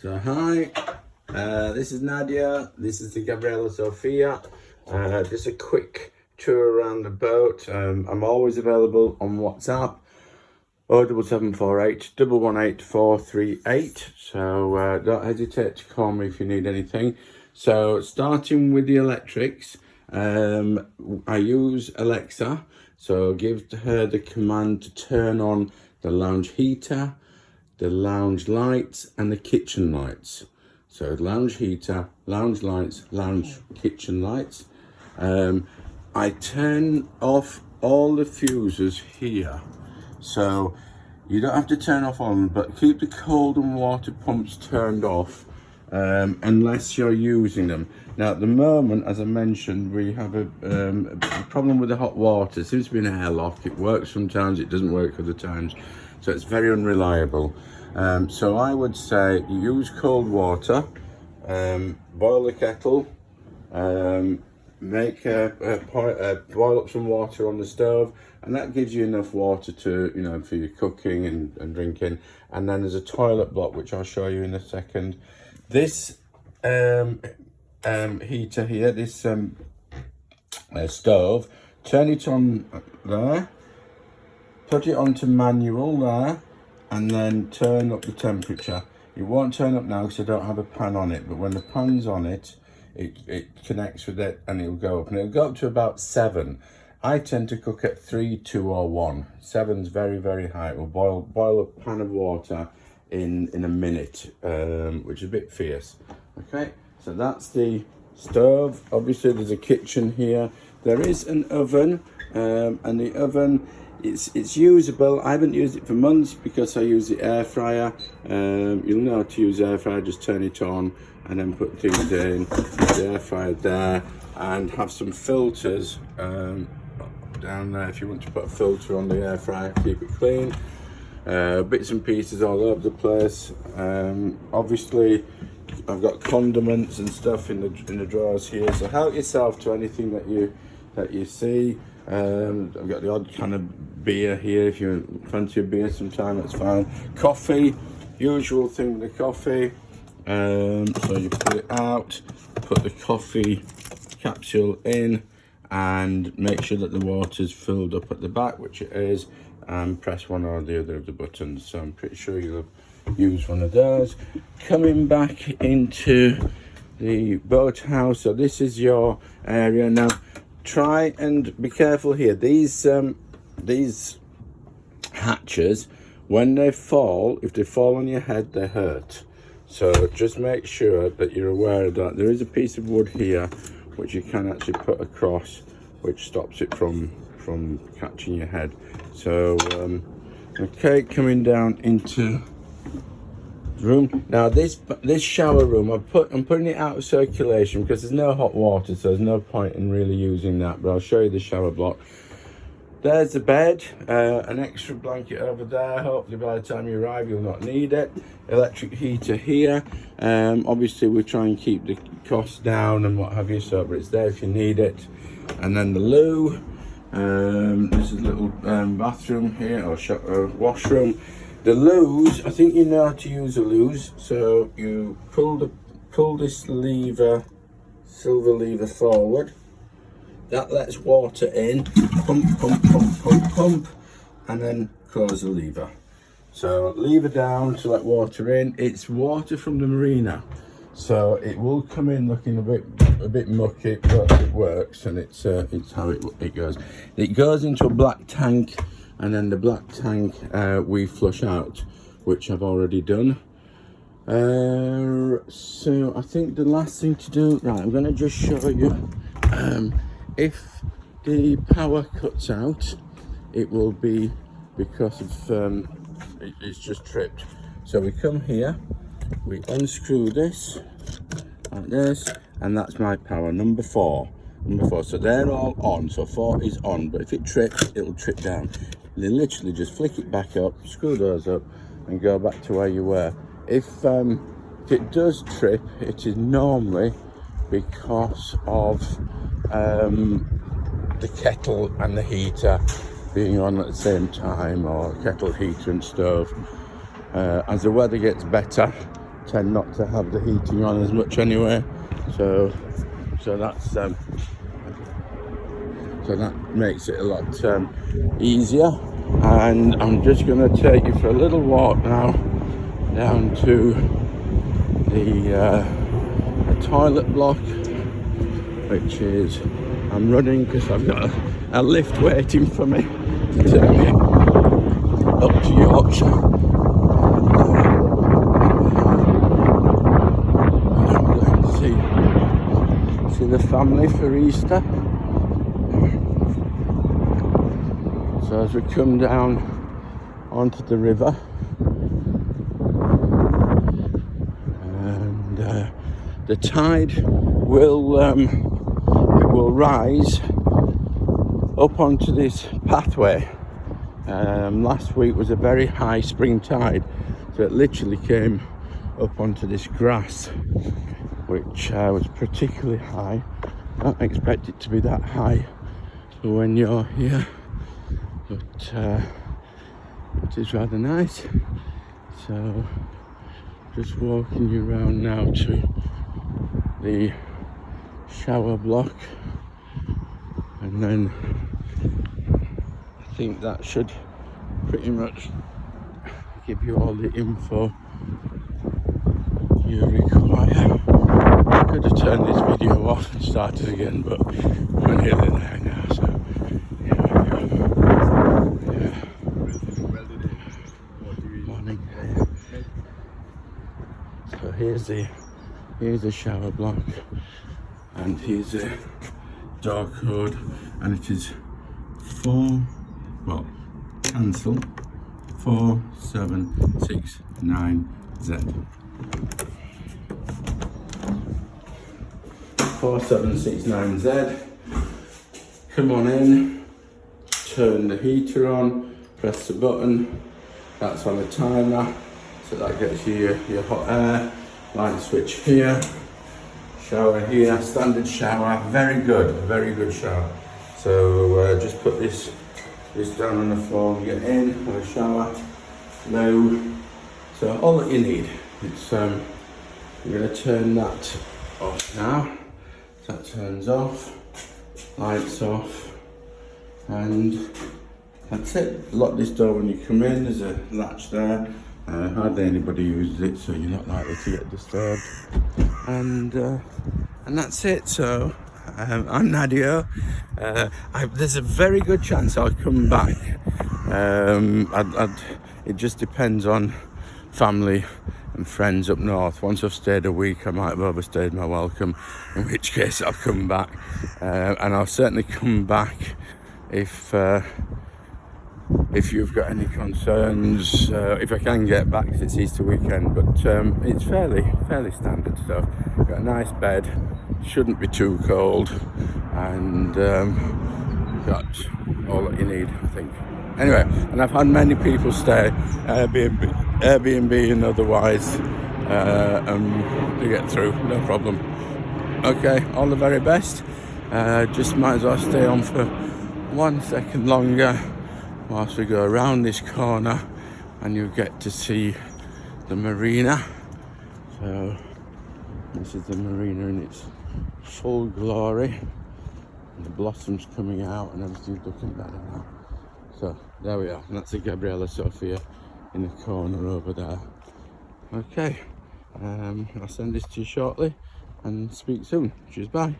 So hi, this is Nadia, this is the Gabriella, Sophia. Just a quick tour around the boat. I'm always available on WhatsApp, 07748 118 438. So don't hesitate to call me if you need anything. So starting with the electrics, I use Alexa. So give her the command to turn on the lounge heater, the lounge lights and the kitchen lights. So lounge heater, lounge lights, lounge kitchen lights. I turn off all the fuses here. So you don't have to turn off all of them, but keep the cold and water pumps turned off unless you're using them. Now at the moment, as I mentioned, we have a problem with the hot water. It seems to be an airlock. It works sometimes, it doesn't work other times. So it's very unreliable. So I would say use cold water, boil the kettle, boil up some water on the stove, and that gives you enough water to, for your cooking and drinking. And then there's a toilet block, which I'll show you in a second. This heater here, this stove, turn it on there, put it onto manual there, and then turn up the temperature. It won't turn up now because I don't have a pan on it, but when the pan's on it, it connects with it and it'll go up. And it'll go up to about 7. I tend to cook at 3, 2 or 1. 7's very, very high. It will boil a pan of water in a minute, which is a bit fierce. Okay, so that's the stove. Obviously there's a kitchen here. There is an oven, and the oven, it's usable. I haven't used it for months because I use the air fryer. You'll know how to use air fryer. Just turn it on and then put things in the air fryer there, and have some filters down there if you want to put a filter on the air fryer. Keep it clean. Bits and pieces all over the place. Obviously I've got condiments and stuff in the drawers here, so help yourself to anything that you see. I've got the odd kind of beer here. If you fancy a beer sometime, that's fine. Coffee, usual thing with the coffee. So you pull it out, put the coffee capsule in, and make sure that the water's filled up at the back, which it is, and press one or the other of the buttons. So I'm pretty sure you'll use one of those. Coming back into the boathouse, so this is your area now. Try and be careful here. These hatches, when they fall, if they fall on your head, they hurt. So just make sure that you're aware of that. There is a piece of wood here which you can actually put across, which stops it from catching your head. So okay, coming down into the room now. This shower room, I'm putting it out of circulation because there's no hot water, so there's no point in really using that, but I'll show you the shower block. There's the bed, an extra blanket over there. Hopefully by the time you arrive you'll not need it. Electric heater here. Obviously we try and keep the costs down and what have you, so but it's there if you need it. And then the loo. This is a little bathroom here, or washroom. The loos, I think you know how to use a loos. So you pull this lever, silver lever forward. That lets water in, pump, pump, pump, pump, pump, and then close the lever. So lever down to let water in. It's water from the marina, so it will come in looking a bit mucky, but it works, and it's how it goes. It goes into a black tank, and then the black tank we flush out, which I've already done. So I think the last thing to do, right, I'm going to just show you. If the power cuts out, it will be because of it's just tripped. So we come here, we unscrew this like this, and that's my power, number 4. So they're all on, so 4 is on, but if it trips, it'll trip down. You literally just flick it back up, screw those up, and go back to where you were. If it does trip, it is normally because of the kettle and the heater being on at the same time, or kettle, heater and stove. As the weather gets better, tend not to have the heating on as much anyway, so that's so that makes it a lot easier. And I'm just going to take you for a little walk now down to the toilet block, which is, I'm running because I've got a lift waiting for me to take me up to Yorkshire. I'm going to see the family for Easter. So as we come down onto the river, and the tide will rise up onto this pathway. Last week was a very high spring tide, so it literally came up onto this grass, which was particularly high. I don't expect it to be that high when you're here, but it is rather nice. So just walking you around now to the shower block, and then I think that should pretty much give you all the info you require. I could have turned this video off and started again, but we're nearly there now, so here we go. Yeah. Morning. So here's the shower block, and here's the door code, and it is cancel 4769Z. 4769Z. Come on in, turn the heater on, press the button, that's on a timer, so that gets you your hot air. Light switch here, shower here, standard shower, very good shower. So just put this down on the floor and get in, have a shower, low. So all that you need. It's I'm going to turn that off now. So that turns off, lights off, and that's it. Lock this door when you come in. There's a latch there. Hardly anybody uses it, so you're not likely to get disturbed. And that's it. So I'm Nadia. There's a very good chance I'll come back. It just depends on family and friends up north. Once I've stayed a week, I might have overstayed my welcome, in which case I'll come back. And I'll certainly come back if you've got any concerns, if I can get back, 'cause it's Easter weekend, but it's fairly standard stuff. Got a nice bed, shouldn't be too cold, and got all that you need, I think. Anyway, and I've had many people stay Airbnb and otherwise to get through, no problem. Okay, all the very best. Just might as well stay on for 1 second longer whilst we go around this corner, and you get to see the marina. So this is the marina in its full glory, and the blossoms coming out and everything's looking better now. So there we are, and that's the Gabriella, Sophia in the corner over there. Okay, I'll send this to you shortly and speak soon. Cheers, bye.